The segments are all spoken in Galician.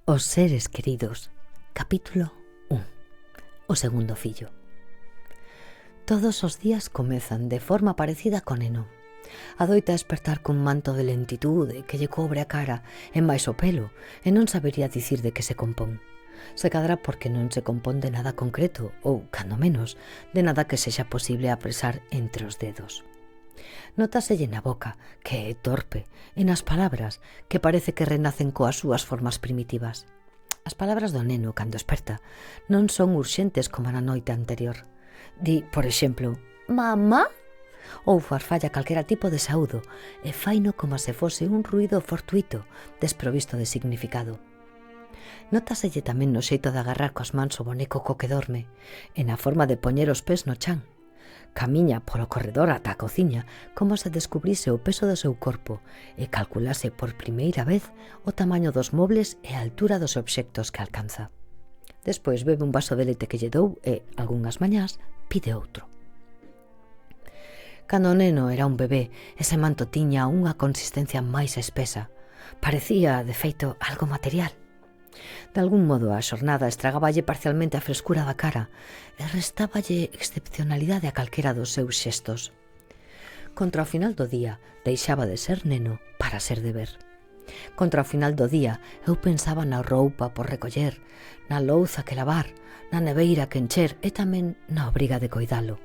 Os seres queridos, capítulo 1. O segundo fillo. Todos os días comezan de forma parecida co neno. Adoita despertar cun manto de lentitude que lle cobre a cara e máis o pelo, e non sabería dicir de que se compón. Se cadra porque non se compón de nada concreto, ou, cando menos, de nada que sexa posible apresar entre os dedos. Nótaselle na boca, que é torpe, e nas palabras, que parece que renacen coas súas formas primitivas. As palabras do neno, cando esperta, non son urxentes como na noite anterior. Di, por exemplo, «Mamá?» ou farfalla calquera tipo de saúdo, e faino como se fose un ruído fortuito, desprovisto de significado. Nótaselle tamén no xeito de agarrar coas mans o boneco co que dorme, e na forma de poñer os pés no chan. Camiña polo corredor ata a cociña como se descubrise o peso do seu corpo e calculase por primeira vez o tamaño dos mobles e a altura dos obxectos que alcanza. Despois bebe un vaso de leite que lle dou e, algunhas mañás, pide outro. Cando o neno era un bebé, ese manto tiña unha consistencia máis espesa. Parecía, de feito, algo material. De algún modo a xornada estragáballe parcialmente a frescura da cara e restáballe excepcionalidade a calquera dos seus xestos. Contra o final do día deixaba de ser neno para ser deber. Contra o final do día eu pensaba na roupa por recoller, na louza que lavar, na neveira que encher e tamén na obriga de coidalo,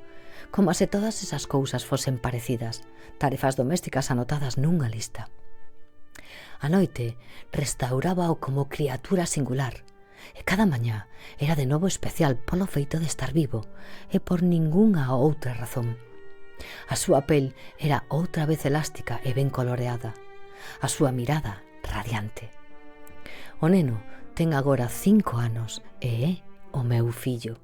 como se todas esas cousas fosen parecidas, tarefas domésticas anotadas nunha lista. A noite restaurábao como criatura singular, e cada mañá era de novo especial polo feito de estar vivo e por ningunha outra razón. A súa pel era outra vez elástica e ben coloreada, a súa mirada radiante. O neno ten agora 5 anos e é o meu fillo.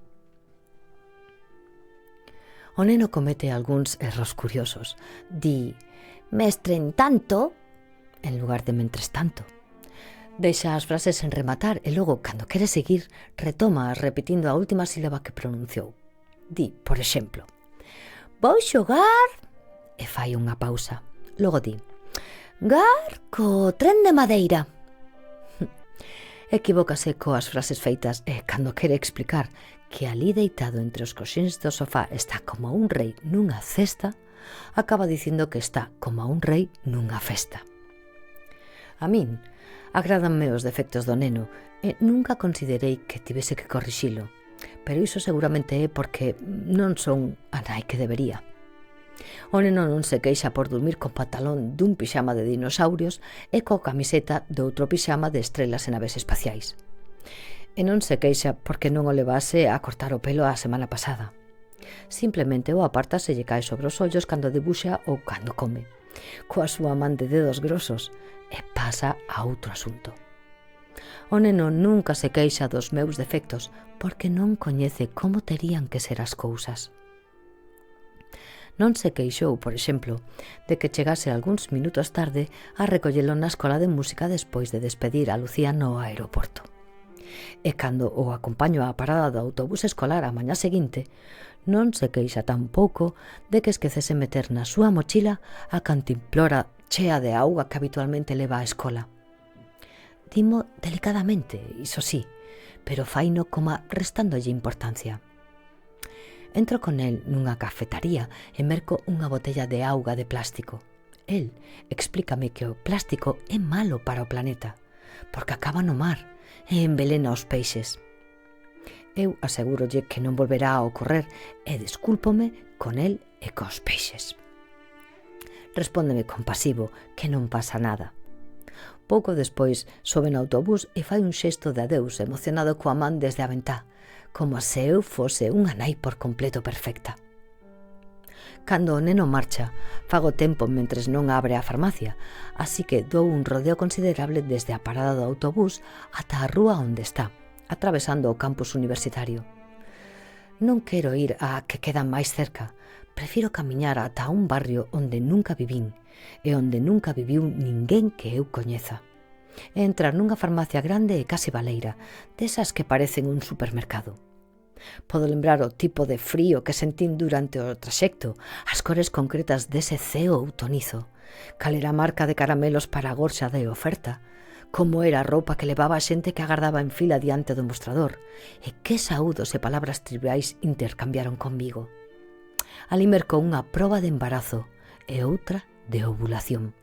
O neno comete algúns erros curiosos. Di, «Mestren tanto», en lugar de «mentres tanto». Deixa as frases sen rematar e logo, cando quere seguir, retoma repetindo a última sílaba que pronunciou. Di, por exemplo, «Vou xogar», e fai unha pausa. Logo di, «Gar co tren de madeira». Equivócase coas frases feitas e, cando quere explicar que alí deitado entre os coxíns do sofá está como un rei nunha cesta, acaba dicindo que está como un rei nunha festa. A min agradanme os defectos do neno e nunca considerei que tivese que corrixilo, pero iso seguramente é porque non son a nai que debería. O neno non se queixa por dormir con pantalón dun pixama de dinosaurios e co camiseta de outro pixama de estrelas e naves espaciais. E non se queixa porque non o levase a cortar o pelo a semana pasada. Simplemente o aparta se lle cae sobre os ollos cando debuxa ou cando come, coa súa man de dedos grosos, e pasa a outro asunto. O neno nunca se queixa dos meus defectos porque non coñece como terían que ser as cousas. Non se queixou, por exemplo, de que chegase algúns minutos tarde a recollelo na escola de música despois de despedir a Lucía no aeroporto. E cando o acompaño á parada do autobús escolar a mañá seguinte, non se queixa tampouco de que esquecese meter na súa mochila a cantimplora chea de auga que habitualmente leva á escola. Dimo delicadamente, iso sí, pero faino coma restándolle importancia. Entro con el nunha cafetaría e merco unha botella de auga de plástico. El explícame que o plástico é malo para o planeta, porque acaba no mar e envelena os peixes. Eu asegúrolle que non volverá a ocorrer e descúlpome con el e cos peixes. Respóndeme compasivo que non pasa nada. Pouco despois sobe no autobús e fai un xesto de adeus emocionado coa man desde a ventá, como se eu fose unha nai por completo perfecta. Cando o neno marcha, fago tempo mentres non abre a farmacia, así que dou un rodeo considerable desde a parada do autobús ata a rúa onde está, atravesando o campus universitario. Non quero ir á que queda máis cerca, prefiro camiñar ata un barrio onde nunca vivín e onde nunca viviu ninguén que eu coñeza. E entrar nunha farmacia grande e case baleira, desas que parecen un supermercado. Podo lembrar o tipo de frío que sentín durante o traxecto, as cores concretas dese ceo outonizo, cal era a marca de caramelos para a gorxa de oferta, como era a roupa que levaba a xente que agardaba en fila diante do mostrador, e que saúdos e palabras triviais intercambiaron comigo. Ali mercou unha proba de embarazo e outra de ovulación.